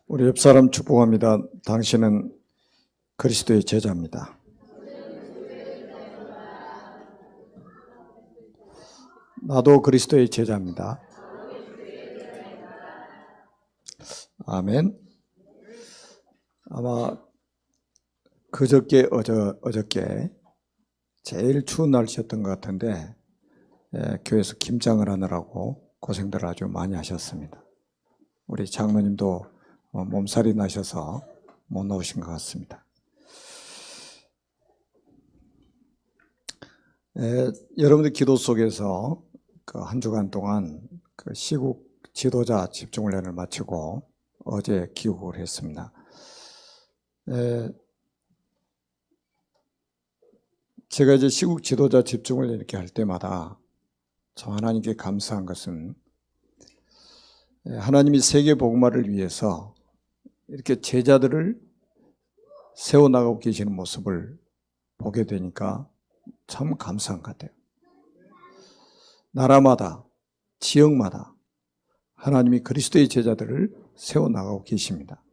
우리 옆 사람 축복합니다. 당신은 그리스도의 제자입니다. 나도 그리스도의 제자입니다. 아멘. 아마 그저께 어저께 제일 추운 날씨였던 것 같은데 교회에서 김장을 하느라고 고생들 아주 많이 하셨습니다. 우리 장로님도 몸살이 나셔서 못 나오신 것 같습니다. 여러분들 기도 속에서 그 한 주간 동안 그 시국 지도자 집중훈련을 마치고 어제 귀국을 했습니다. 제가 이제 시국 지도자 집중훈련 이렇게 할 때마다 참 하나님께 감사한 것은 하나님이 세계 복음화를 위해서 이렇게 제자들을 세워나가고 계시는 모습을 보게 되니까 참 감사한 것 같아요. 나라마다 지역마다 하나님이 그리스도의 제자들을 세워나가고 계십니다.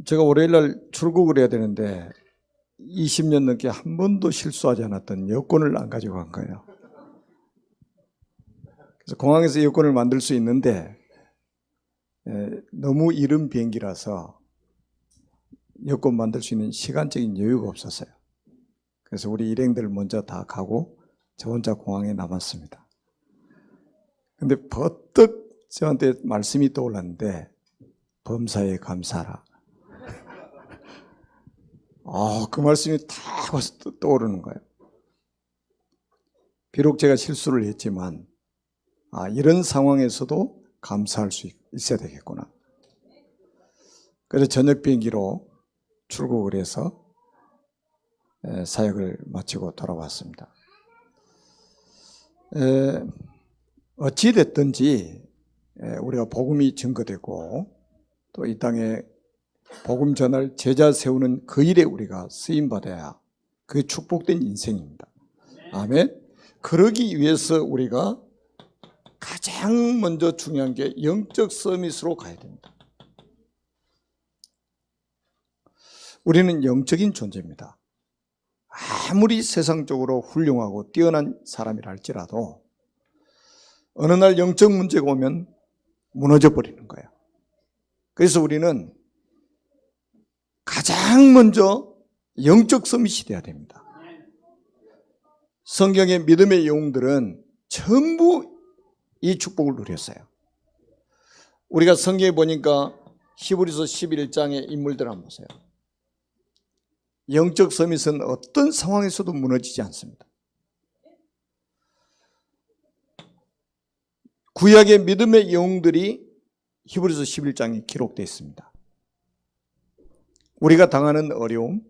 제가 월요일날 출국을 해야 되는데 20년 넘게 한 번도 실수하지 않았던 여권을 안 가지고 간 거예요. 그래서 공항에서 여권을 만들 수 있는데 너무 이른 비행기라서 여권 만들 수 있는 시간적인 여유가 없었어요. 그래서 우리 일행들 먼저 다 가고 저 혼자 공항에 남았습니다. 근데 버뜩 저한테 말씀이 떠올랐는데 범사에 감사하라. 그 말씀이 다 와서 떠오르는 거예요. 비록 제가 실수를 했지만 이런 상황에서도 감사할 수 있어야 되겠구나. 그래서 저녁 비행기로 출국을 해서 사역을 마치고 돌아왔습니다. 어찌됐든지 우리가 복음이 증거되고 또 이 땅에 복음 전할 제자 세우는 그 일에 우리가 쓰임받아야 그게 축복된 인생입니다. 아멘. 그러기 위해서 우리가 가장 먼저 중요한 게 영적 서밋으로 가야 됩니다. 우리는 영적인 존재입니다. 아무리 세상적으로 훌륭하고 뛰어난 사람이라 할지라도 어느 날 영적 문제가 오면 무너져 버리는 거예요. 그래서 우리는 가장 먼저 영적 서밋이 돼야 됩니다. 성경의 믿음의 영웅들은 전부 이 축복을 누렸어요. 우리가 성경에 보니까 히브리서 11장의 인물들 한번 보세요. 영적 서밋은 어떤 상황에서도 무너지지 않습니다. 구약의 믿음의 영웅들이 히브리서 11장에 기록되어 있습니다. 우리가 당하는 어려움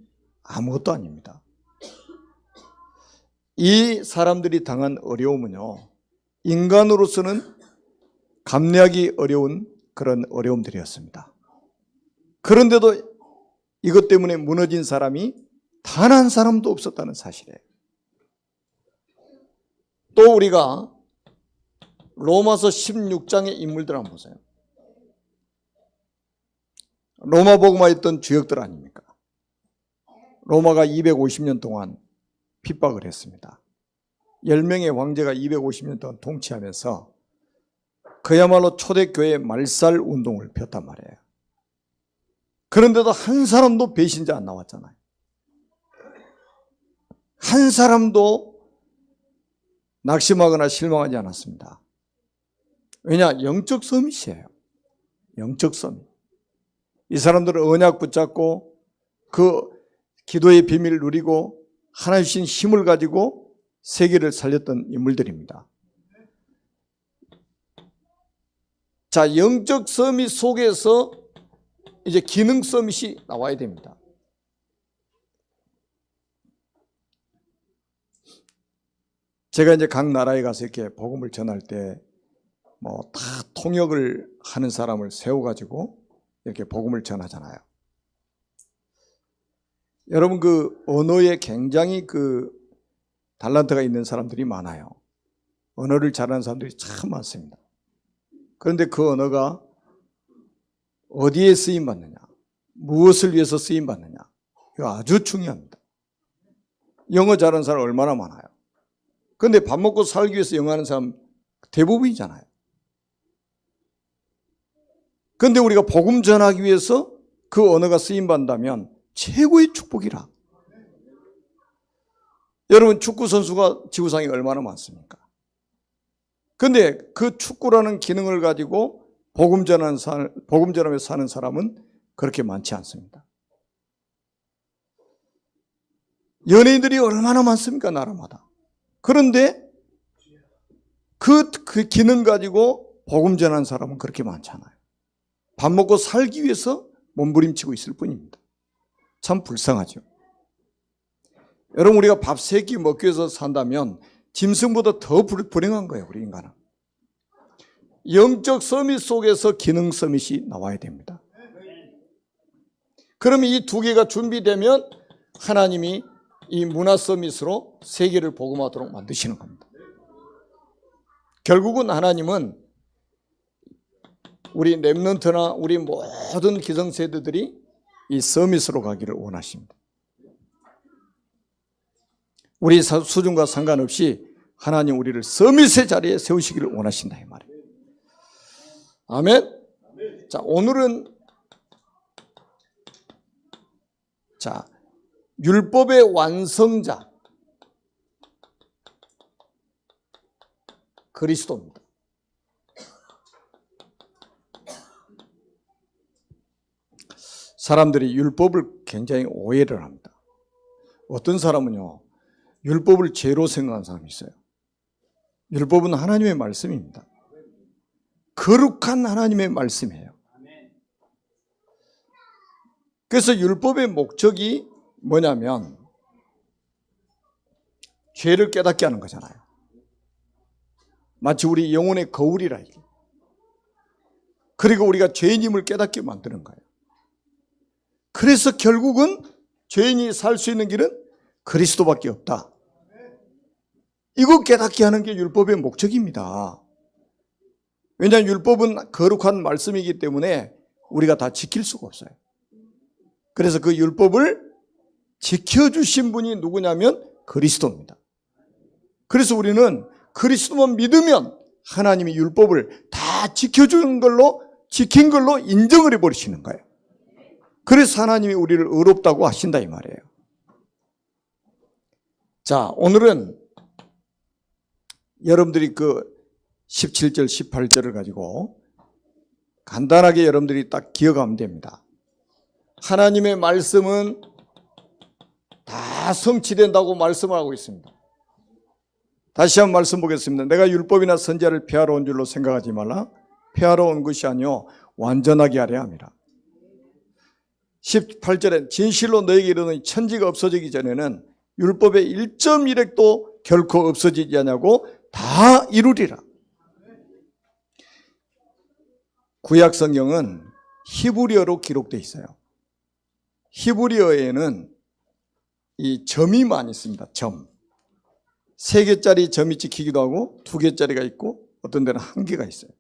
아무것도 아닙니다. 이 사람들이 당한 어려움은요, 인간으로서는 감내하기 어려운 그런 어려움들이었습니다. 그런데도 이것 때문에 무너진 사람이 단 한 사람도 없었다는 사실이에요. 또 우리가 로마서 16장의 인물들 한번 보세요. 로마 복음화에 있던 주역들 아닙니까? 로마가 250년 동안 핍박을 했습니다. 10명의 황제가 250년 동안 통치하면서 그야말로 초대교회 말살 운동을 폈단 말이에요. 그런데도 한 사람도 배신자 안 나왔잖아요. 한 사람도 낙심하거나 실망하지 않았습니다. 왜냐? 영적 서밋이에요. 영적 서밋. 이 사람들은 언약 붙잡고 그 기도의 비밀을 누리고 하나님 주신 힘을 가지고 세계를 살렸던 인물들입니다. 자, 영적 서밋 속에서 이제 기능 서밋이 나와야 됩니다. 제가 이제 각 나라에 가서 이렇게 복음을 전할 때 다 통역을 하는 사람을 세워가지고 이렇게 복음을 전하잖아요. 여러분 그 언어에 굉장히 그 달란트가 있는 사람들이 많아요. 언어를 잘하는 사람들이 참 많습니다. 그런데 그 언어가 어디에 쓰임받느냐, 무엇을 위해서 쓰임받느냐, 이거 아주 중요합니다. 영어 잘하는 사람 얼마나 많아요. 그런데 밥 먹고 살기 위해서 영어 하는 사람 대부분이잖아요. 그런데 우리가 복음 전하기 위해서 그 언어가 쓰임받는다면 최고의 축복이라. 여러분, 축구 선수가 지구상에 얼마나 많습니까? 그런데 그 축구라는 기능을 가지고 복음 전하며 사는 사람은 그렇게 많지 않습니다. 연예인들이 얼마나 많습니까, 나라마다. 그런데 그 기능 가지고 복음 전하는 사람은 그렇게 많지 않아요. 밥 먹고 살기 위해서 몸부림치고 있을 뿐입니다. 참 불쌍하죠. 여러분, 우리가 밥 3끼 먹기 위해서 산다면 짐승보다 더 불행한 거예요, 우리 인간은. 영적 서밋 속에서 기능 서밋이 나와야 됩니다. 그러면 이 2개가 준비되면 하나님이 이 문화 서밋으로 세계를 복음화하도록 만드시는 겁니다. 결국은 하나님은 우리 렘넌트나 우리 모든 기성세대들이 이 서밋으로 가기를 원하십니다. 우리 수준과 상관없이 하나님 우리를 서밋의 자리에 세우시기를 원하신다 이 말이에요. 아멘. 자, 오늘은 율법의 완성자 그리스도입니다. 사람들이 율법을 굉장히 오해를 합니다. 어떤 사람은요, 율법을 죄로 생각하는 사람이 있어요. 율법은 하나님의 말씀입니다. 거룩한 하나님의 말씀이에요. 그래서 율법의 목적이 뭐냐면 죄를 깨닫게 하는 거잖아요. 마치 우리 영혼의 거울이라 이게. 그리고 우리가 죄인임을 깨닫게 만드는 거예요. 그래서 결국은 죄인이 살 수 있는 길은 그리스도밖에 없다. 이거 깨닫게 하는 게 율법의 목적입니다. 왜냐하면 율법은 거룩한 말씀이기 때문에 우리가 다 지킬 수가 없어요. 그래서 그 율법을 지켜주신 분이 누구냐면 그리스도입니다. 그래서 우리는 그리스도만 믿으면 하나님이 율법을 다 지켜준 걸로, 지킨 걸로 인정을 해버리시는 거예요. 그래서 하나님이 우리를 의롭다고 하신다 이 말이에요. 자, 오늘은 여러분들이 그 17절, 18절을 가지고 간단하게 여러분들이 딱 기억하면 됩니다. 하나님의 말씀은 다 성취된다고 말씀을 하고 있습니다. 다시 한번 말씀 보겠습니다. 내가 율법이나 선지자를 폐하러 온 줄로 생각하지 말라. 폐하러 온 것이 아니요 완전하게 하려 함이라. 18절에 진실로 너에게 이르노니 천지가 없어지기 전에는 율법의 1.1획도 결코 없어지지 않냐고 다 이루리라. 구약 성경은 히브리어로 기록되어 있어요. 히브리어에는 이 점이 많이 있습니다. 점. 3개짜리 점이 찍히기도 하고 2개짜리가 있고 어떤 데는 1개가 있어요.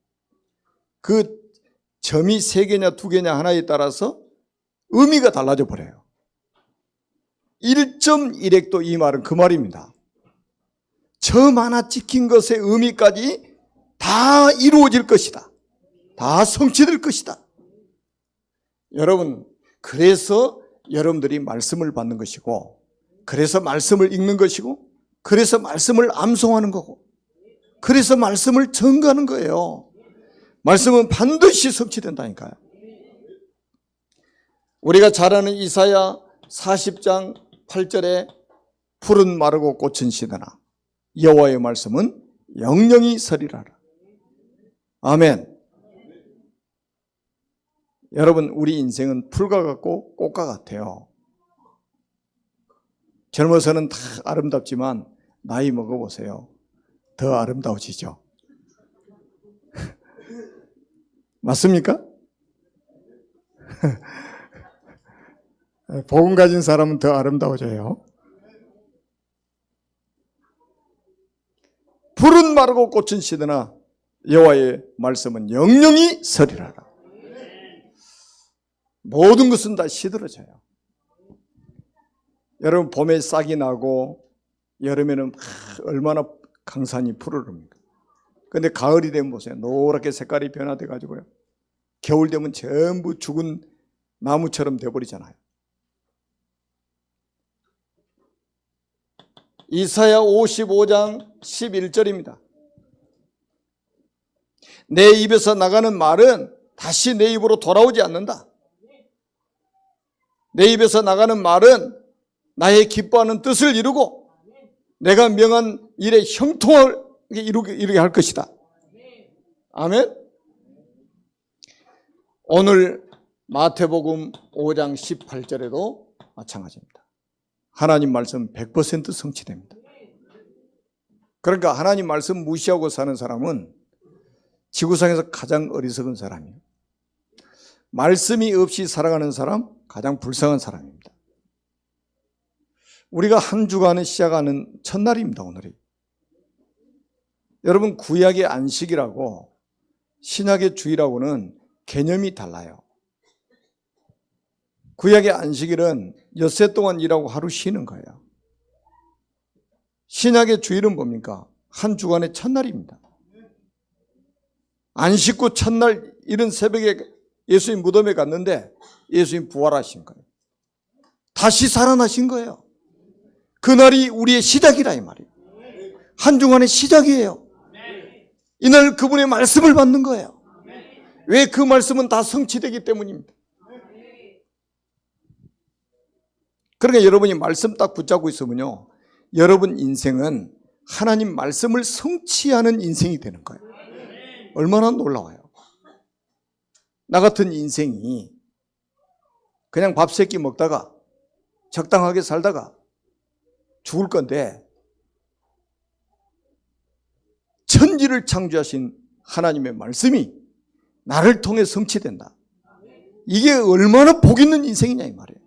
그 점이 3개냐 2개냐 하나에 따라서 의미가 달라져 버려요. 1.1획도 이 말은 그 말입니다. 점 하나 찍힌 것의 의미까지 다 이루어질 것이다. 다 성취될 것이다. 여러분, 그래서 여러분들이 말씀을 받는 것이고, 그래서 말씀을 읽는 것이고, 그래서 말씀을 암송하는 거고, 그래서 말씀을 전가하는 거예요. 말씀은 반드시 성취된다니까요. 우리가 잘 아는 이사야 40장 8절에 푸른 마르고 꽃은 시드나 여호와의 말씀은 영영이 서리라. 아멘. 여러분, 우리 인생은 풀과 같고 꽃과 같아요. 젊어서는 다 아름답지만 나이 먹어보세요. 더 아름다워지죠. 맞습니까? 복음 가진 사람은 더 아름다워져요. 푸른 마르고 꽃은 시드나 여호와의 말씀은 영영이 서리라라. 모든 것은 다 시들어져요. 여러분, 봄에 싹이 나고 여름에는 얼마나 강산이 푸르릅니까? 근데 가을이 되면 보세요. 노랗게 색깔이 변화돼 가지고요, 겨울 되면 전부 죽은 나무처럼 돼버리잖아요. 이사야 55장 11절입니다. 내 입에서 나가는 말은 다시 내 입으로 돌아오지 않는다. 내 입에서 나가는 말은 나의 기뻐하는 뜻을 이루고 내가 명한 일에 형통하게 이루게 할 것이다. 아멘. 오늘 마태복음 5장 18절에도 마찬가지입니다. 하나님 말씀 100% 성취됩니다. 그러니까 하나님 말씀 무시하고 사는 사람은 지구상에서 가장 어리석은 사람이에요. 말씀이 없이 살아가는 사람, 가장 불쌍한 사람입니다. 우리가 한 주간을 시작하는 첫날입니다, 오늘이. 여러분, 구약의 안식이라고 신약의 주일하고는 개념이 달라요. 구약의 안식일은 엿새 동안 일하고 하루 쉬는 거예요. 신약의 주일은 뭡니까? 한 주간의 첫날입니다. 안식구 첫날 이른 새벽에 예수님 무덤에 갔는데 예수님 부활하신 거예요. 다시 살아나신 거예요. 그날이 우리의 시작이라 이 말이에요. 한 주간의 시작이에요. 이날 그분의 말씀을 받는 거예요. 왜? 그 말씀은 다 성취되기 때문입니다. 그러니까 여러분이 말씀 딱 붙잡고 있으면요, 여러분 인생은 하나님 말씀을 성취하는 인생이 되는 거예요. 얼마나 놀라워요. 나 같은 인생이 그냥 밥 세 끼 먹다가 적당하게 살다가 죽을 건데 천지를 창조하신 하나님의 말씀이 나를 통해 성취된다. 이게 얼마나 복 있는 인생이냐 이 말이에요.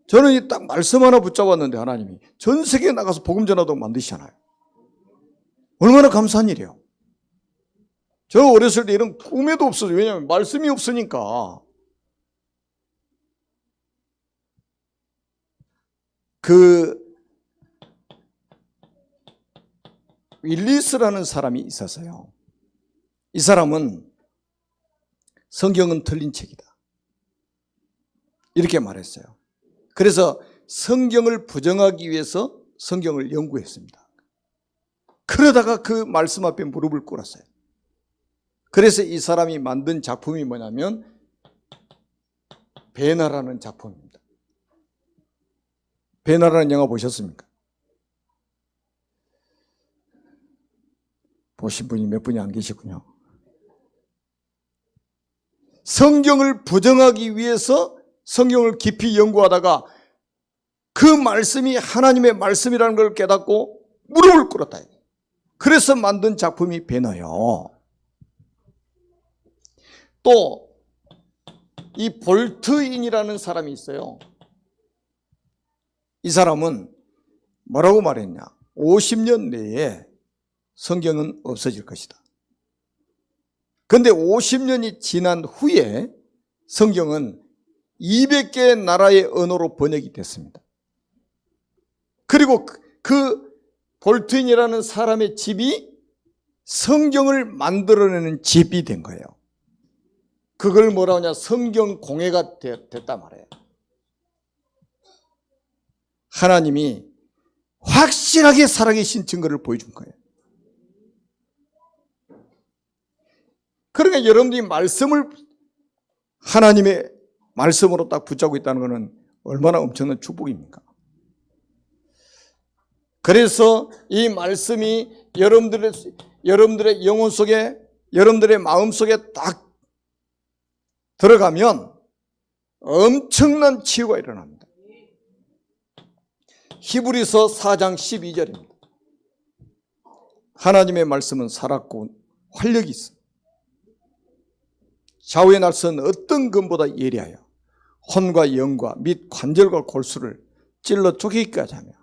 저는 딱 말씀 하나 붙잡았는데 하나님이 전 세계에 나가서 복음 전하도록 만드시잖아요. 얼마나 감사한 일이에요. 저 어렸을 때 이런 꿈에도 없었어요. 왜냐하면 말씀이 없으니까. 윌리스라는 사람이 있었어요. 이 사람은 성경은 틀린 책이다, 이렇게 말했어요. 그래서 성경을 부정하기 위해서 성경을 연구했습니다. 그러다가 그 말씀 앞에 무릎을 꿇었어요. 그래서 이 사람이 만든 작품이 뭐냐면 베나라는 작품입니다. 베나라는 영화 보셨습니까? 보신 분이 몇 분이 안 계시군요. 성경을 부정하기 위해서 성경을 깊이 연구하다가 그 말씀이 하나님의 말씀이라는 걸 깨닫고 무릎을 꿇었다. 그래서 만든 작품이 베나요. 또 이 볼트인이라는 사람이 있어요. 이 사람은 뭐라고 말했냐? 50년 내에 성경은 없어질 것이다. 그런데 50년이 지난 후에 성경은 200개의 나라의 언어로 번역이 됐습니다. 그리고 그 볼트인이라는 사람의 집이 성경을 만들어내는 집이 된 거예요. 그걸 뭐라고 하냐? 성경 공예가 됐단 말이에요. 하나님이 확실하게 살아계신 증거를 보여준 거예요. 그러니까 여러분들이 말씀을 하나님의 말씀으로 딱 붙잡고 있다는 것은 얼마나 엄청난 축복입니까? 그래서 이 말씀이 여러분들의 영혼 속에, 여러분들의 마음 속에 딱 들어가면 엄청난 치유가 일어납니다. 히브리서 4장 12절입니다. 하나님의 말씀은 살았고 활력이 있어. 좌우의 날선 어떤 검보다 예리하여 혼과 영과 및 관절과 골수를 찔러 쪼개기까지 하며.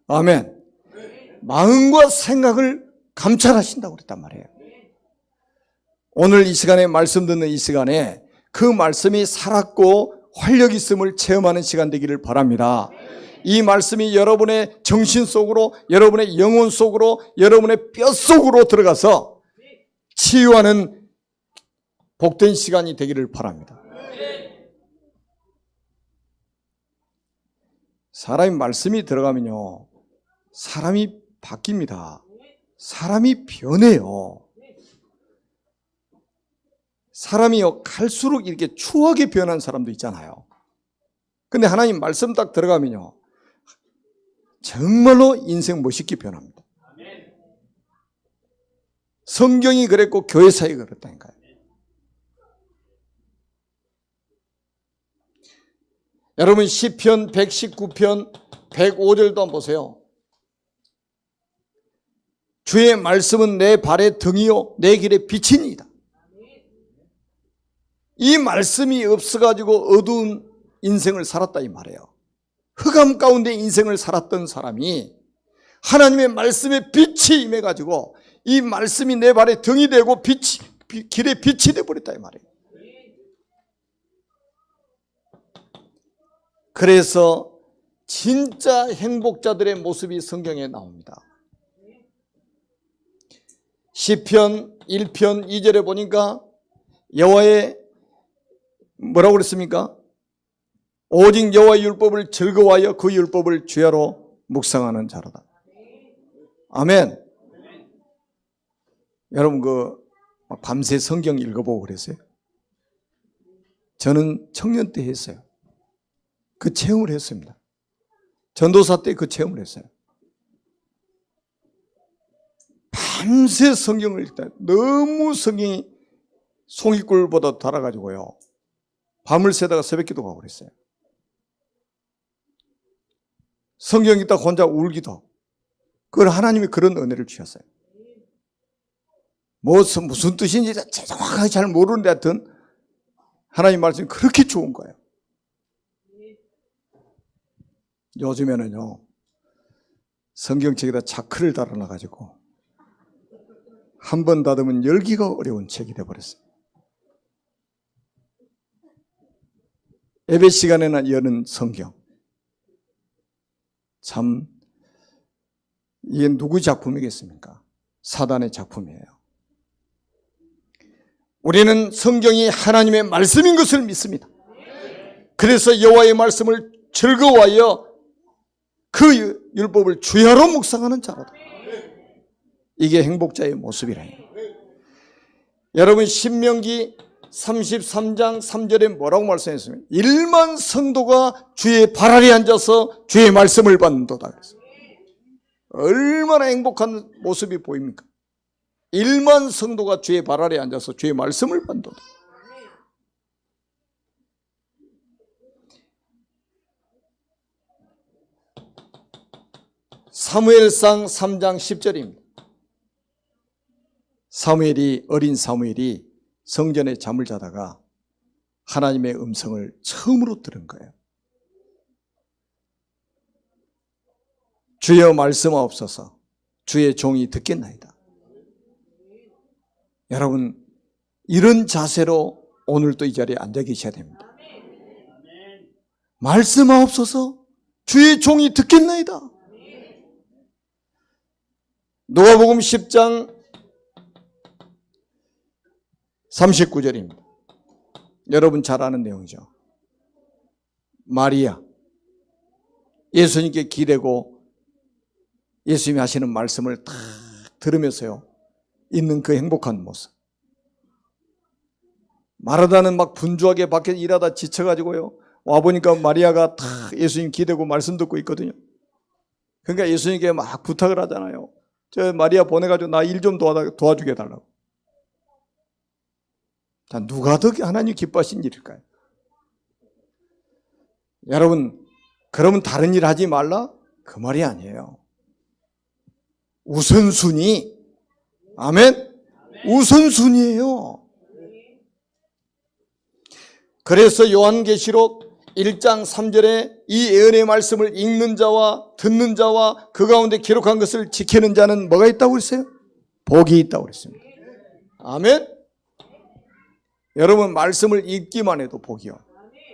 아멘. 마음과 생각을 감찰하신다고 그랬단 말이에요. 오늘 이 시간에 말씀 듣는 이 시간에 그 말씀이 살았고 활력 있음을 체험하는 시간 되기를 바랍니다. 이 말씀이 여러분의 정신 속으로, 여러분의 영혼 속으로, 여러분의 뼈 속으로 들어가서 치유하는 복된 시간이 되기를 바랍니다. 사람이 말씀이 들어가면요, 사람이 바뀝니다. 사람이 변해요. 사람이요, 갈수록 이렇게 추하게 변한 사람도 있잖아요. 근데 하나님 말씀 딱 들어가면요, 정말로 인생 멋있게 변합니다. 성경이 그랬고 교회 사회가 그랬다니까요. 여러분 시편 119편 105절도 한번 보세요. 주의 말씀은 내 발의 등이요 내 길의 빛이니이다. 이 말씀이 없어가지고 어두운 인생을 살았다 이 말이에요. 흑암 가운데 인생을 살았던 사람이 하나님의 말씀에 빛이 임해가지고 이 말씀이 내 발의 등이 되고 길의 빛이 되어버렸다 이 말이에요. 그래서 진짜 행복자들의 모습이 성경에 나옵니다. 시편 1편 2절에 보니까 여호와의 뭐라고 그랬습니까? 오직 여호와의 율법을 즐거워하여 그 율법을 주야로 묵상하는 자로다. 아멘. 여러분 밤새 성경 읽어보고 그랬어요? 저는 청년 때 했어요. 그 체험을 했습니다. 전도사 때 그 체험을 했어요. 밤새 성경을 읽다 너무 성경이 송이꿀보다 달아가지고요, 밤을 새다가 새벽기도 가고 그랬어요. 성경 읽다 혼자 울기도 하고. 그걸 하나님이 그런 은혜를 주셨어요. 무슨 뜻인지 정확하게 잘 모르는데 하여튼 하나님 말씀이 그렇게 좋은 거예요. 요즘에는요, 성경책에다 자크를 달아놔가지고 한 번 닫으면 열기가 어려운 책이 돼버렸어요. 예배 시간에나 여는 성경. 참 이게 누구 작품이겠습니까? 사단의 작품이에요. 우리는 성경이 하나님의 말씀인 것을 믿습니다. 그래서 여호와의 말씀을 즐거워하여 그 율법을 주야로 묵상하는 자로다. 이게 행복자의 모습이라요. 여러분 신명기 33장 3절에 뭐라고 말씀했습니까? 1만 성도가 주의 발 아래 앉아서 주의 말씀을 받는도다. 얼마나 행복한 모습이 보입니까? 1만 성도가 주의 발 아래 앉아서 주의 말씀을 받는도다. 사무엘상 3장 10절입니다. 어린 사무엘이 성전에 잠을 자다가 하나님의 음성을 처음으로 들은 거예요. 주여 말씀하옵소서, 주의 종이 듣겠나이다. 여러분 이런 자세로 오늘도 이 자리에 앉아 계셔야 됩니다. 말씀하옵소서, 주의 종이 듣겠나이다. 누가복음 10장 39절입니다. 여러분 잘 아는 내용이죠. 마리아, 예수님께 기대고 예수님이 하시는 말씀을 다 들으면서요, 있는 그 행복한 모습. 마르다는 막 분주하게 밖에 일하다 지쳐가지고요, 와보니까 마리아가 다 예수님 기대고 말씀 듣고 있거든요. 그러니까 예수님께 막 부탁을 하잖아요. 저 마리아 보내가지고 나 일 좀 도와주게 해달라고. 자, 누가 더 하나님 기뻐하신 일일까요? 여러분, 그러면 다른 일 하지 말라? 그 말이 아니에요. 우선순위. 아멘? 우선순위예요. 그래서 요한계시록 1장 3절에 이 예언의 말씀을 읽는 자와 듣는 자와 그 가운데 기록한 것을 지키는 자는 뭐가 있다고 그랬어요? 복이 있다고 그랬습니다. 아멘. 여러분, 말씀을 읽기만 해도 복이요,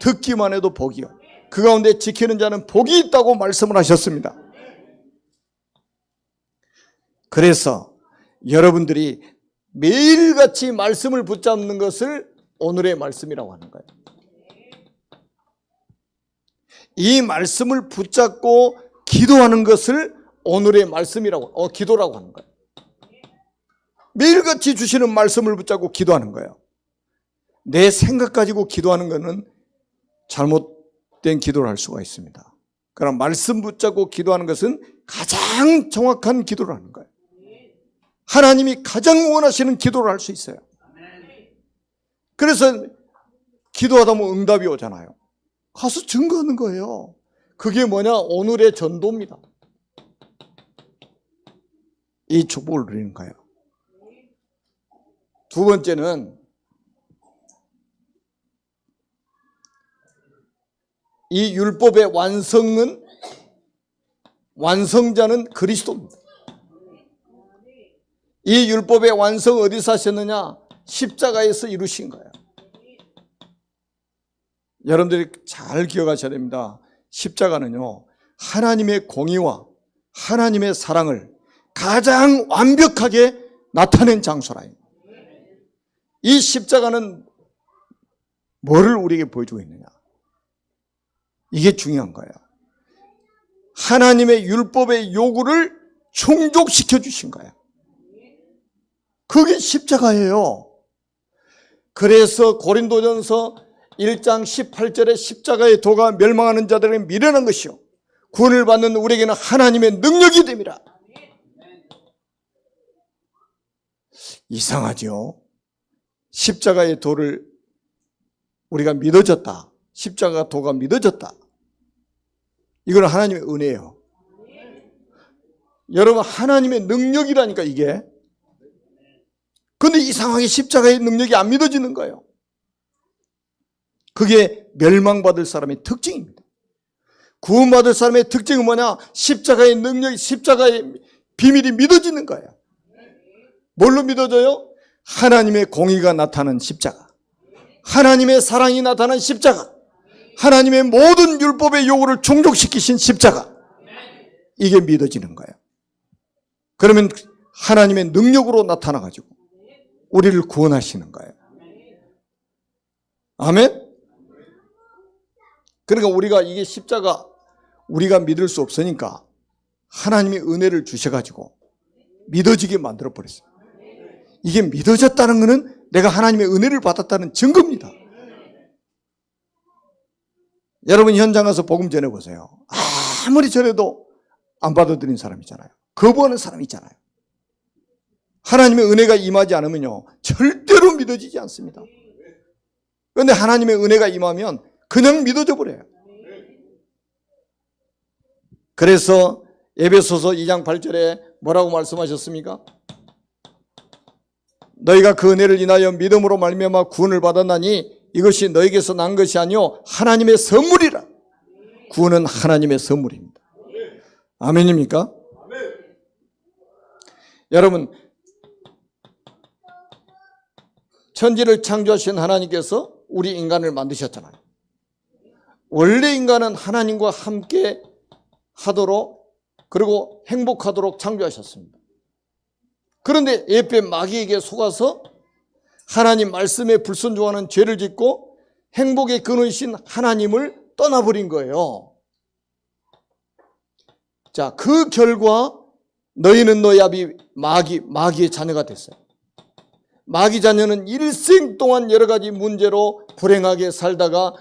듣기만 해도 복이요, 그 가운데 지키는 자는 복이 있다고 말씀을 하셨습니다. 그래서 여러분들이 매일같이 말씀을 붙잡는 것을 오늘의 말씀이라고 하는 거예요. 이 말씀을 붙잡고 기도하는 것을 오늘의 말씀이라고, 기도라고 하는 거예요. 매일같이 주시는 말씀을 붙잡고 기도하는 거예요. 내 생각 가지고 기도하는 것은 잘못된 기도를 할 수가 있습니다. 그러나 말씀 붙잡고 기도하는 것은 가장 정확한 기도를 하는 거예요. 하나님이 가장 원하시는 기도를 할 수 있어요. 그래서 기도하다 보면 응답이 오잖아요. 가서 증거하는 거예요. 그게 뭐냐? 오늘의 전도입니다. 이 축복을 누리는 거예요. 두 번째는 이 율법의 완성자는 그리스도입니다. 이 율법의 완성 어디서 하셨느냐? 십자가에서 이루신 거예요. 여러분들이 잘 기억하셔야 됩니다. 십자가는요, 하나님의 공의와 하나님의 사랑을 가장 완벽하게 나타낸 장소라. 이 십자가는 뭐를 우리에게 보여주고 있느냐? 이게 중요한 거예요. 하나님의 율법의 요구를 충족시켜 주신 거예요. 그게 십자가예요. 그래서 고린도전서 1장 18절에 십자가의 도가 멸망하는 자들에게 미련한 것이요 구원을 받는 우리에게는 하나님의 능력이 됨이라. 이상하죠? 십자가의 도를 우리가 믿어졌다, 십자가 도가 믿어졌다, 이건 하나님의 은혜예요. 여러분, 하나님의 능력이라니까 이게. 그런데 이상하게 십자가의 능력이 안 믿어지는 거예요. 그게 멸망받을 사람의 특징입니다. 구원받을 사람의 특징은 뭐냐? 십자가의 능력이, 십자가의 비밀이 믿어지는 거예요. 뭘로 믿어져요? 하나님의 공의가 나타나는 십자가, 하나님의 사랑이 나타나는 십자가, 하나님의 모든 율법의 요구를 충족시키신 십자가, 이게 믿어지는 거예요. 그러면 하나님의 능력으로 나타나가지고 우리를 구원하시는 거예요. 아멘? 그러니까 우리가 이게 십자가 우리가 믿을 수 없으니까 하나님이 은혜를 주셔가지고 믿어지게 만들어버렸어요. 이게 믿어졌다는 것은 내가 하나님의 은혜를 받았다는 증거입니다. 여러분, 현장 가서 복음 전해보세요. 아무리 전해도 안 받아들인 사람 있잖아요. 거부하는 사람 있잖아요. 하나님의 은혜가 임하지 않으면요, 절대로 믿어지지 않습니다. 그런데 하나님의 은혜가 임하면 그냥 믿어져 버려요. 그래서 에베소서 2장 8절에 뭐라고 말씀하셨습니까? 너희가 그 은혜를 인하여 믿음으로 말미암아 구원을 받았나니 이것이 너희에게서 난 것이 아니요 하나님의 선물이라. 구원은 하나님의 선물입니다. 아멘입니까? 여러분, 천지를 창조하신 하나님께서 우리 인간을 만드셨잖아요. 원래 인간은 하나님과 함께 하도록, 그리고 행복하도록 창조하셨습니다. 그런데 예배 마귀에게 속아서 하나님 말씀에 불순종하는 죄를 짓고 행복의 근원이신 하나님을 떠나버린 거예요. 자, 그 결과 너희는 너희 아비 마귀의 자녀가 됐어요. 마귀 자녀는 일생 동안 여러 가지 문제로 불행하게 살다가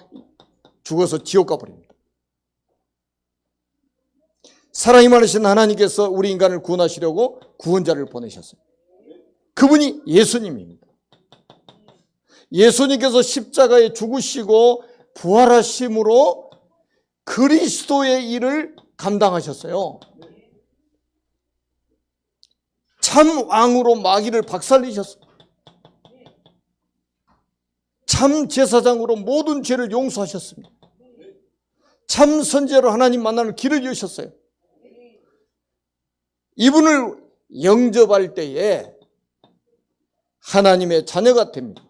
죽어서 지옥 가버립니다. 사랑이 많으신 하나님께서 우리 인간을 구원하시려고 구원자를 보내셨어요. 그분이 예수님입니다. 예수님께서 십자가에 죽으시고 부활하심으로 그리스도의 일을 감당하셨어요. 참 왕으로 마귀를 박살내셨어요. 참 제사장으로 모든 죄를 용서하셨습니다. 참 선지자로 하나님 만나는 길을 여셨어요. 이분을 영접할 때에 하나님의 자녀가 됩니다.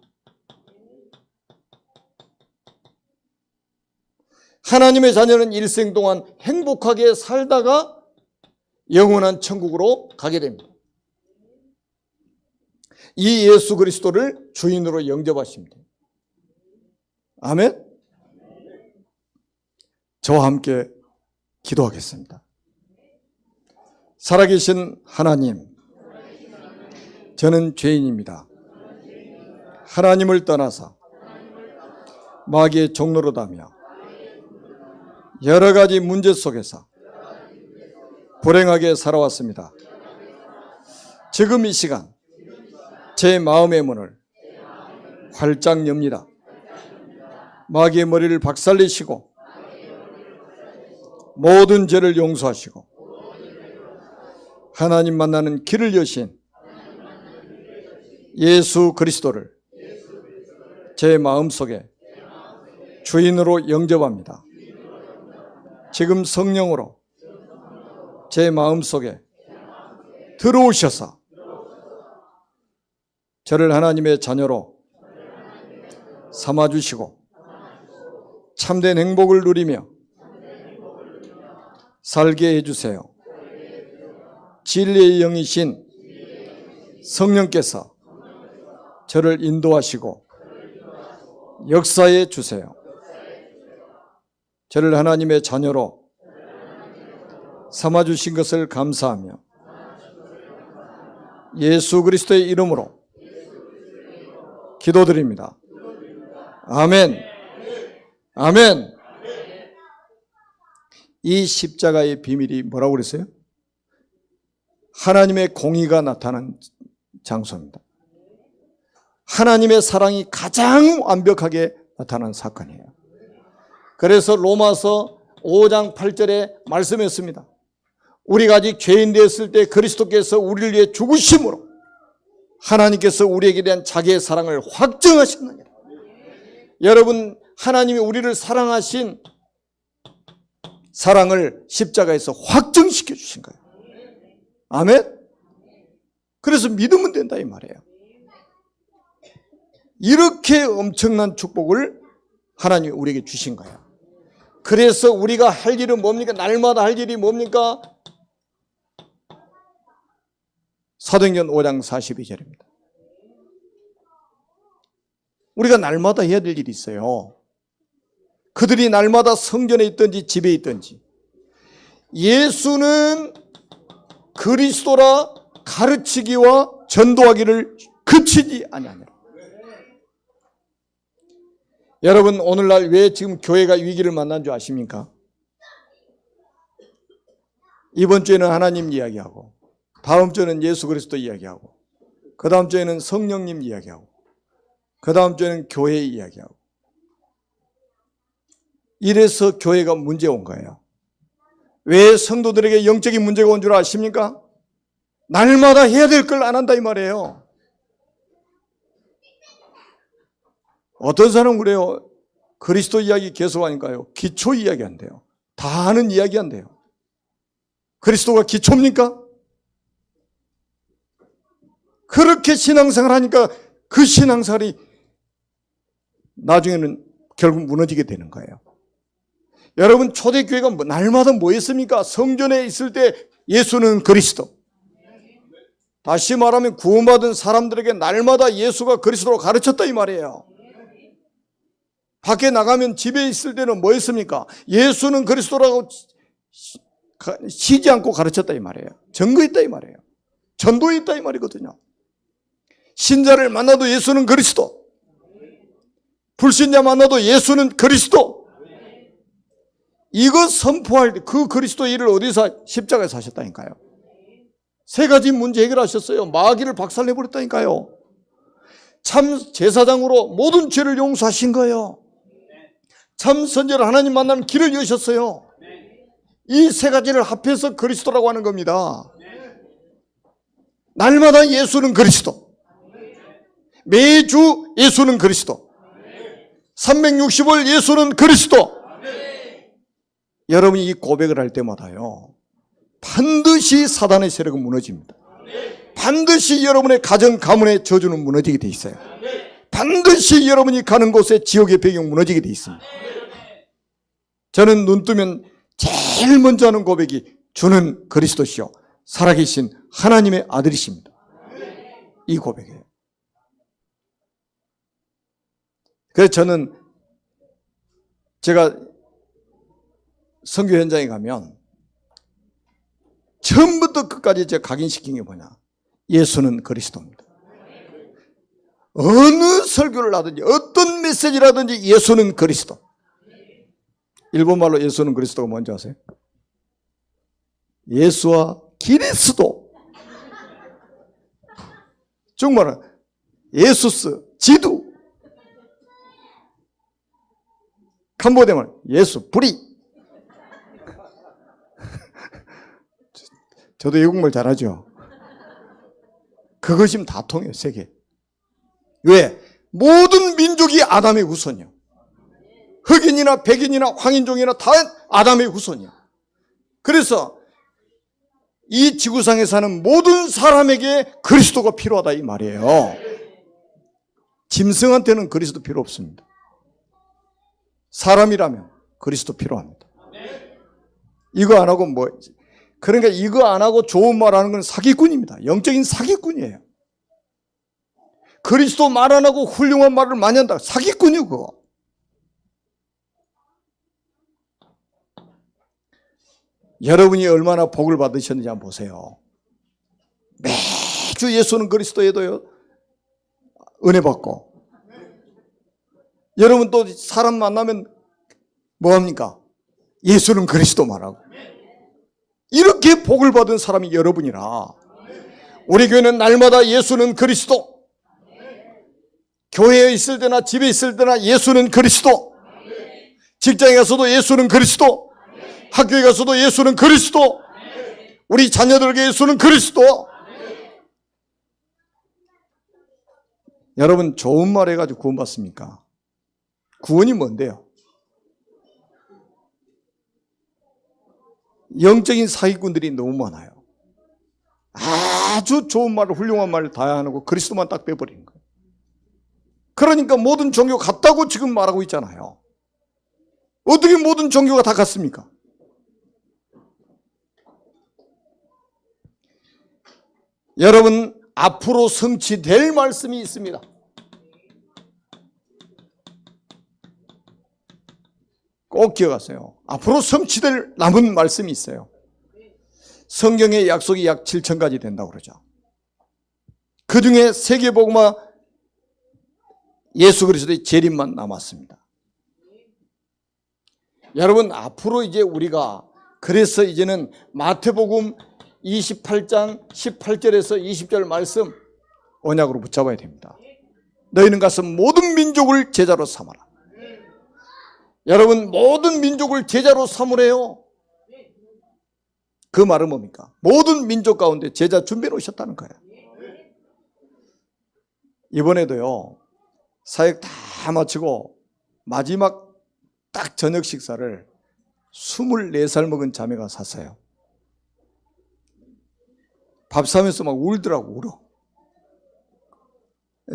하나님의 자녀는 일생 동안 행복하게 살다가 영원한 천국으로 가게 됩니다. 이 예수 그리스도를 주인으로 영접하십니다. 아멘? 저와 함께 기도하겠습니다. 살아계신 하나님, 저는 죄인입니다. 하나님을 떠나서 마귀의 종로로 다며 여러 가지 문제 속에서 불행하게 살아왔습니다. 지금 이 시간 제 마음의 문을 활짝 엽니다. 마귀의 머리를 박살내시고 모든 죄를 용서하시고 하나님 만나는 길을 여신 예수 그리스도를 제 마음속에 주인으로 영접합니다. 지금 성령으로 제 마음속에 들어오셔서 저를 하나님의 자녀로 삼아주시고 참된 행복을 누리며 살게 해주세요. 진리의 영이신 성령께서 저를 인도하시고 역사해 주세요. 저를 하나님의 자녀로 삼아주신 것을 감사하며 예수 그리스도의 이름으로 기도드립니다. 아멘. 아멘. 이 십자가의 비밀이 뭐라고 그랬어요? 하나님의 공의가 나타난 장소입니다. 하나님의 사랑이 가장 완벽하게 나타난 사건이에요. 그래서 로마서 5장 8절에 말씀했습니다. 우리가 아직 죄인 되었을 때 그리스도께서 우리를 위해 죽으심으로 하나님께서 우리에게 대한 자기의 사랑을 확증하셨느니라. 여러분, 하나님이 우리를 사랑하신 사랑을 십자가에서 확증시켜 주신 거예요. 아멘? 그래서 믿으면 된다 이 말이에요. 이렇게 엄청난 축복을 하나님이 우리에게 주신 거예요. 그래서 우리가 할 일은 뭡니까? 날마다 할 일이 뭡니까? 사도행전 5장 42절입니다. 우리가 날마다 해야 될 일이 있어요. 그들이 날마다 성전에 있든지 집에 있든지 예수는 그리스도라 가르치기와 전도하기를 그치지 아니하니라. 여러분, 오늘날 왜 지금 교회가 위기를 만난 줄 아십니까? 이번 주에는 하나님 이야기하고 다음 주에는 예수 그리스도 이야기하고 그 다음 주에는 성령님 이야기하고 그 다음 주에는 교회 이야기하고 이래서 교회가 문제 온 거예요. 왜 성도들에게 영적인 문제가 온 줄 아십니까? 날마다 해야 될 걸 안 한다 이 말이에요. 어떤 사람은 그래요. 그리스도 이야기 계속하니까요. 기초 이야기 한대요. 다 아는 이야기 한대요. 그리스도가 기초입니까? 그렇게 신앙생활 하니까 그 신앙생활이 나중에는 결국 무너지게 되는 거예요. 여러분, 초대교회가 날마다 뭐 했습니까? 성전에 있을 때 예수는 그리스도. 다시 말하면 구원받은 사람들에게 날마다 예수가 그리스도로 가르쳤다 이 말이에요. 밖에 나가면 집에 있을 때는 뭐 했습니까? 예수는 그리스도라고 쉬지 않고 가르쳤다 이 말이에요. 증거했다 이 말이에요. 전도했다 이 말이거든요. 신자를 만나도 예수는 그리스도, 불신자 만나도 예수는 그리스도. 이거 선포할 때 그 그리스도의 일을 어디서 십자가에서 하셨다니까요. 세 가지 문제 해결하셨어요. 마귀를 박살내버렸다니까요. 참 제사장으로 모든 죄를 용서하신 거예요. 참 선지자로 하나님 만나는 길을 여셨어요. 이 세 가지를 합해서 그리스도라고 하는 겁니다. 날마다 예수는 그리스도, 매주 예수는 그리스도, 365일 예수는 그리스도. 여러분이 이 고백을 할 때마다요, 반드시 사단의 세력은 무너집니다. 반드시 여러분의 가정, 가문의 저주는 무너지게 돼 있어요. 반드시 여러분이 가는 곳에 지옥의 배경 무너지게 돼 있습니다. 저는 눈 뜨면 제일 먼저 하는 고백이 주는 그리스도시요 살아계신 하나님의 아들이십니다. 이 고백이에요. 그래서 저는 제가 선교 현장에 가면 처음부터 끝까지 제가 각인시킨 게 뭐냐, 예수는 그리스도입니다. 어느 설교를 하든지 어떤 메시지라든지 예수는 그리스도. 일본말로 예수는 그리스도가 뭔지 아세요? 예수와 기리스도. 중국말은 예수스 지두. 캄보디아말 예수 불이. 저도 외국말 잘하죠. 그것이면 다 통해요, 세계. 왜? 모든 민족이 아담의 후손이요. 흑인이나 백인이나 황인종이나 다 아담의 후손이요. 그래서 이 지구상에 사는 모든 사람에게 그리스도가 필요하다 이 말이에요. 짐승한테는 그리스도 필요 없습니다. 사람이라면 그리스도 필요합니다. 이거 안 하고 뭐, 그러니까 이거 안 하고 좋은 말 하는 건 사기꾼입니다. 영적인 사기꾼이에요. 그리스도 말 안 하고 훌륭한 말을 많이 한다. 사기꾼이요, 그거. 여러분이 얼마나 복을 받으셨는지 한번 보세요. 매주 예수는 그리스도에도요, 은혜 받고. 여러분 또 사람 만나면 뭐합니까? 예수는 그리스도 말하고. 이렇게 복을 받은 사람이 여러분이라. 우리 교회는 날마다 예수는 그리스도. 교회에 있을 때나 집에 있을 때나 예수는 그리스도. 직장에 가서도 예수는 그리스도. 학교에 가서도 예수는 그리스도. 우리 자녀들에게 예수는 그리스도. 여러분 좋은 말 해가지고 구원받습니까? 구원이 뭔데요? 영적인 사기꾼들이 너무 많아요. 아주 좋은 말을, 훌륭한 말을 다 하고 그리스도만 딱 빼버리는 거예요. 그러니까 모든 종교 같다고 지금 말하고 있잖아요. 어떻게 모든 종교가 다 같습니까? 여러분 앞으로 성취될 말씀이 있습니다. 꼭 기억하세요. 앞으로 성취될 남은 말씀이 있어요. 성경의 약속이 약 7,000가지 된다고 그러죠. 그 중에 세계복음화 예수 그리스도의 재림만 남았습니다. 여러분 앞으로 이제 우리가, 그래서 이제는 마태복음 28장 18절에서 20절 말씀 언약으로 붙잡아야 됩니다. 너희는 가서 모든 민족을 제자로 삼아라. 여러분 모든 민족을 제자로 삼으래요. 그 말은 뭡니까? 모든 민족 가운데 제자 준비해 놓으셨다는 거예요. 이번에도요, 사역 다 마치고 마지막 딱 저녁 식사를 24살 먹은 자매가 샀어요. 밥 사면서 막 울더라고, 울어.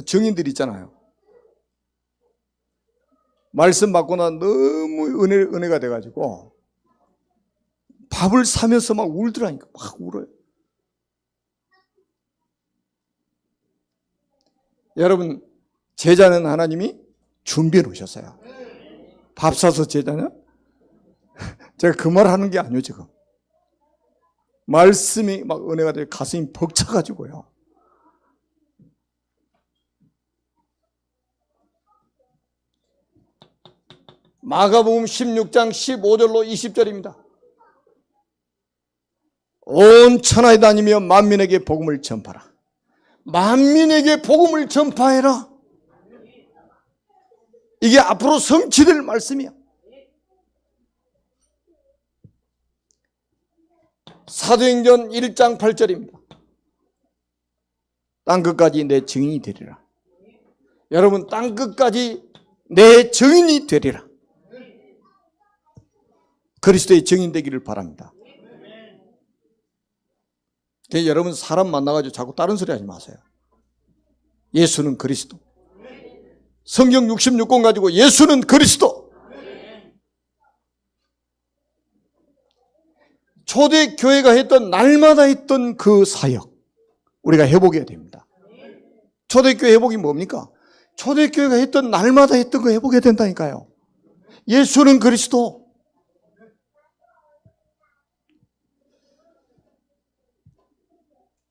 증인들 있잖아요. 말씀 받고 나 너무 은혜가 돼가지고 밥을 사면서 막 울더라니까. 막 울어요. 여러분 제자는 하나님이 준비해 놓으셨어요. 밥 사서 제자는? 제가 그 말 하는 게 아니에요 지금. 말씀이 막 은혜가 돼 가슴이 벅차가지고요. 마가복음 16장 15절로 20절입니다. 온 천하에 다니며 만민에게 복음을 전파하라. 만민에게 복음을 전파해라. 이게 앞으로 성취될 말씀이야. 사도행전 1장 8절입니다. 땅끝까지 내 증인이 되리라. 여러분 땅끝까지 내 증인이 되리라. 그리스도의 증인되기를 바랍니다. 여러분 사람 만나가지고 자꾸 다른 소리 하지 마세요. 예수는 그리스도. 성경 66권 가지고 예수는 그리스도. 초대교회가 했던 날마다 했던 그 사역 우리가 회복해야 됩니다. 초대교회 회복이 뭡니까? 초대교회가 했던 날마다 했던 거 회복해야 된다니까요. 예수는 그리스도.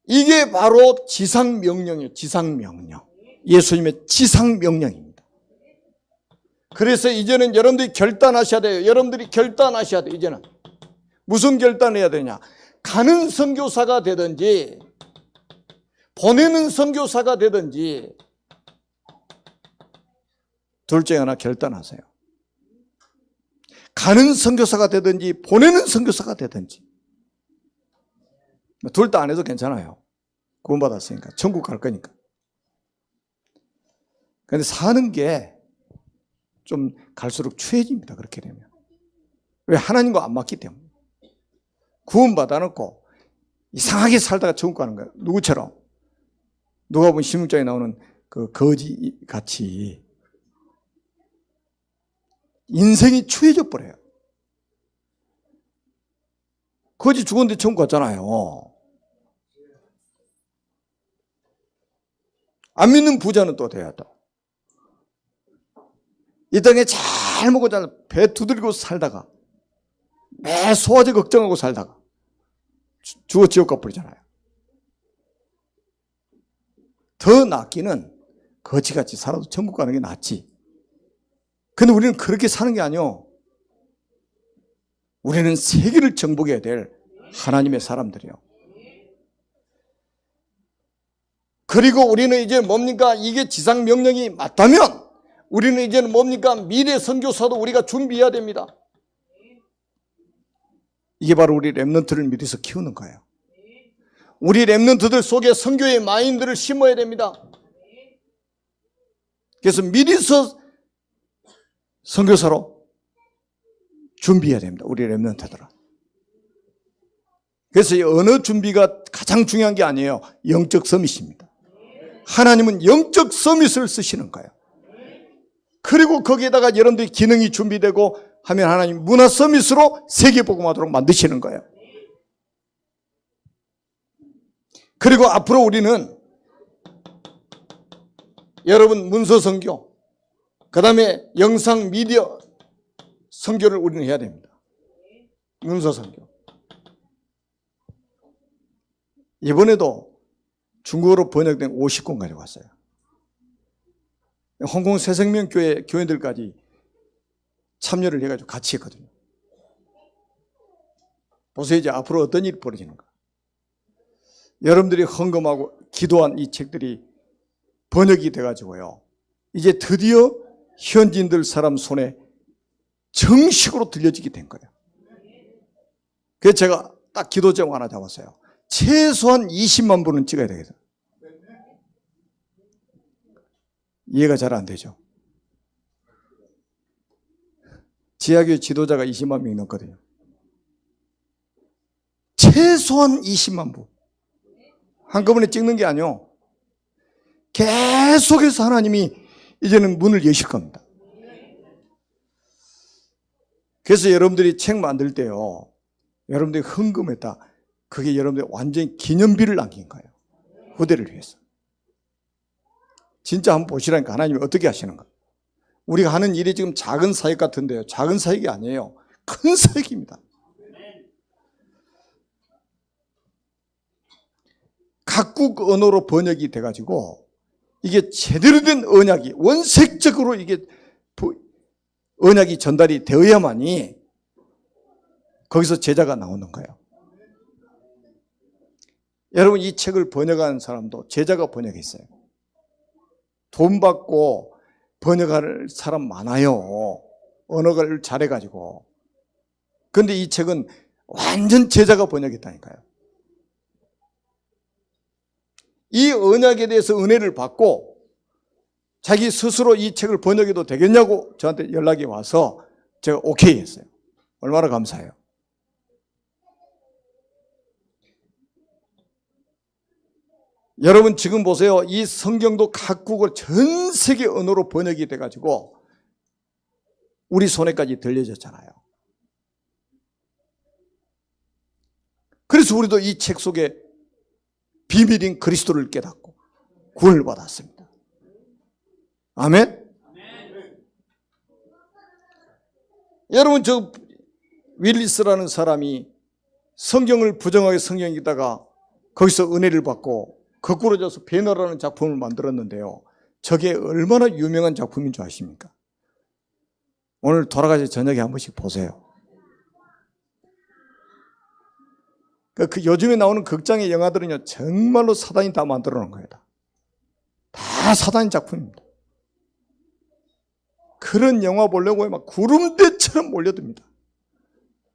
이게 바로 지상명령이에요. 지상명령. 예수님의 지상명령입니다. 그래서 이제는 여러분들이 결단하셔야 돼요. 여러분들이 결단하셔야 돼요. 이제는 무슨 결단을 해야 되냐? 가는 선교사가 되든지 보내는 선교사가 되든지 둘 중에 하나 결단하세요. 가는 선교사가 되든지 보내는 선교사가 되든지 둘 다 안 해도 괜찮아요. 구원받았으니까 천국 갈 거니까. 그런데 사는 게 좀 갈수록 추해집니다. 그렇게 되면. 왜? 하나님과 안 맞기 때문에. 구원받아놓고 이상하게 살다가 천국 가는 거예요. 누구처럼? 누가 보면 신문장에 나오는 그 거지 같이 인생이 추해져 버려요. 거지 죽었는데 천국 갔잖아요. 안 믿는 부자는 또 돼야 돼. 이 땅에 잘 먹고 잘 배 두들기고 살다가 매 소화제 걱정하고 살다가 죽어 지옥 가버리잖아요. 더 낫기는 거지같이 살아도 천국 가는 게 낫지. 근데 우리는 그렇게 사는 게 아니요. 우리는 세계를 정복해야 될 하나님의 사람들이요. 그리고 우리는 이제 뭡니까? 이게 지상 명령이 맞다면 우리는 이제는 뭡니까? 미래 선교사도 우리가 준비해야 됩니다. 이게 바로 우리 렘넌트를 미리서 키우는 거예요. 우리 렘넌트들 속에 선교의 마인드를 심어야 됩니다. 그래서 미리서 선교사로 준비해야 됩니다. 우리 렘넌트들은. 그래서 이 언어 준비가 가장 중요한 게 아니에요. 영적 서밋입니다. 하나님은 영적 서밋을 쓰시는 거예요. 그리고 거기에다가 여러분들의 기능이 준비되고 하면 하나님 문화 서밋으로 세계복음화하도록 만드시는 거예요. 그리고 앞으로 우리는 여러분 문서 선교, 그 다음에 영상 미디어 선교를 우리는 해야 됩니다. 문서 선교. 이번에도 중국어로 번역된 50권 가져왔어요. 홍콩 새생명교회 교인들까지 참여를 해가지고 같이 했거든요. 보세요. 이제 앞으로 어떤 일이 벌어지는가. 여러분들이 헌금하고 기도한 이 책들이 번역이 돼가지고요. 이제 드디어 현지인들 사람 손에 정식으로 들려지게 된 거예요. 그래서 제가 딱 기도 제목 하나 잡았어요. 최소한 20만 부는 찍어야 되겠어요. 이해가 잘 안 되죠. 지하교회 지도자가 20만 명이 넘거든요. 최소한 20만 부. 한꺼번에 찍는 게 아니요. 계속해서 하나님이 이제는 문을 여실 겁니다. 그래서 여러분들이 책 만들 때요. 여러분들이 헌금했다. 그게 여러분들이 완전히 기념비를 남긴 거예요. 후대를 위해서. 진짜 한번 보시라니까 하나님이 어떻게 하시는가. 우리가 하는 일이 지금 작은 사역 같은데요. 작은 사역이 아니에요. 큰 사역입니다. 각국 언어로 번역이 돼가지고 이게 제대로 된 언약이 원색적으로 이게 언약이 전달이 되어야만이 거기서 제자가 나오는 거예요. 여러분 이 책을 번역한 사람도 제자가 번역했어요. 돈 받고 번역할 사람 많아요. 언어를 잘해가지고. 그런데 이 책은 완전 제자가 번역했다니까요. 이 언약에 대해서 은혜를 받고 자기 스스로 이 책을 번역해도 되겠냐고 저한테 연락이 와서 제가 오케이 했어요. 얼마나 감사해요. 여러분 지금 보세요. 이 성경도 각국을 전 세계 언어로 번역이 돼가지고 우리 손에까지 들려졌잖아요. 그래서 우리도 이 책 속에 비밀인 그리스도를 깨닫고 구원을 받았습니다. 아멘? 여러분 저 윌리스라는 사람이 성경을 부정하게 성경에다가 거기서 은혜를 받고 거꾸로 져서 배너라는 작품을 만들었는데요. 저게 얼마나 유명한 작품인 줄 아십니까? 오늘 돌아가시 저녁에 한 번씩 보세요. 그 요즘에 나오는 극장의 영화들은요, 정말로 사단이 다 만들어 놓은 거예요. 다 사단의 작품입니다. 그런 영화 보려고 막 구름대처럼 몰려듭니다.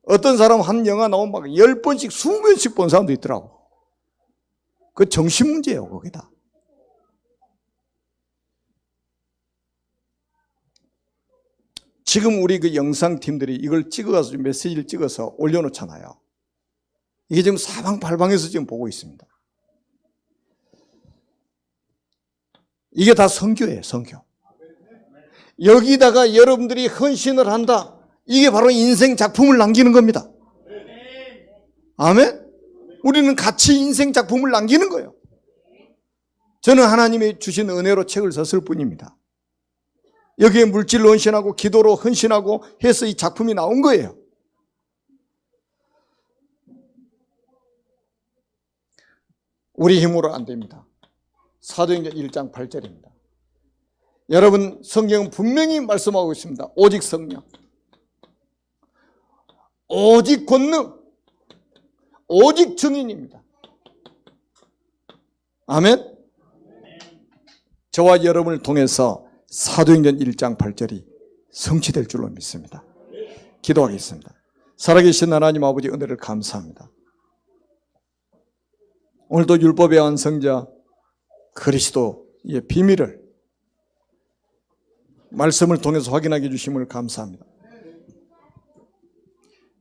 어떤 사람 한 영화 나오면 막 10번씩, 20번씩 본 사람도 있더라고. 그 정신 문제예요, 거기다. 지금 우리 그 영상팀들이 이걸 찍어가지고 메시지를 찍어서 올려놓잖아요. 이게 지금 사방팔방에서 지금 보고 있습니다. 이게 다 선교예요, 선교. 여기다가 여러분들이 헌신을 한다. 이게 바로 인생 작품을 남기는 겁니다. 아멘? 우리는 같이 인생 작품을 남기는 거예요. 저는 하나님이 주신 은혜로 책을 썼을 뿐입니다. 여기에 물질로 헌신하고 기도로 헌신하고 해서 이 작품이 나온 거예요. 우리 힘으로 안 됩니다. 사도행전 1장 8절입니다. 여러분 성경은 분명히 말씀하고 있습니다. 오직 성령, 오직 권능, 오직 증인입니다. 아멘? 저와 여러분을 통해서 사도행전 1장 8절이 성취될 줄로 믿습니다. 기도하겠습니다. 살아계신 하나님 아버지 은혜를 감사합니다. 오늘도 율법의 완성자 그리스도의 비밀을 말씀을 통해서 확인하게 해주심을 감사합니다.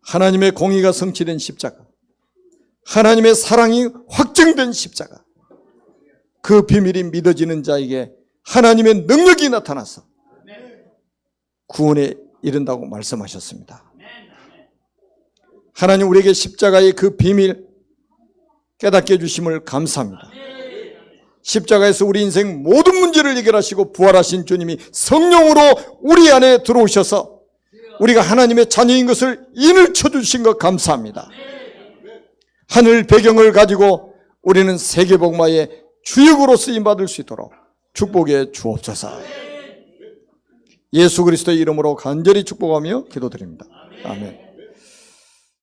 하나님의 공의가 성취된 십자가, 하나님의 사랑이 확증된 십자가, 그 비밀이 믿어지는 자에게 하나님의 능력이 나타나서 구원에 이른다고 말씀하셨습니다. 하나님 우리에게 십자가의 그 비밀 깨닫게 해주심을 감사합니다. 십자가에서 우리 인생 모든 문제를 해결하시고 부활하신 주님이 성령으로 우리 안에 들어오셔서 우리가 하나님의 자녀인 것을 인을 쳐주신 것 감사합니다. 하늘 배경을 가지고 우리는 세계복마의 주역으로 쓰임받을 수 있도록 축복해 주옵소서. 예수 그리스도의 이름으로 간절히 축복하며 기도드립니다. 아멘.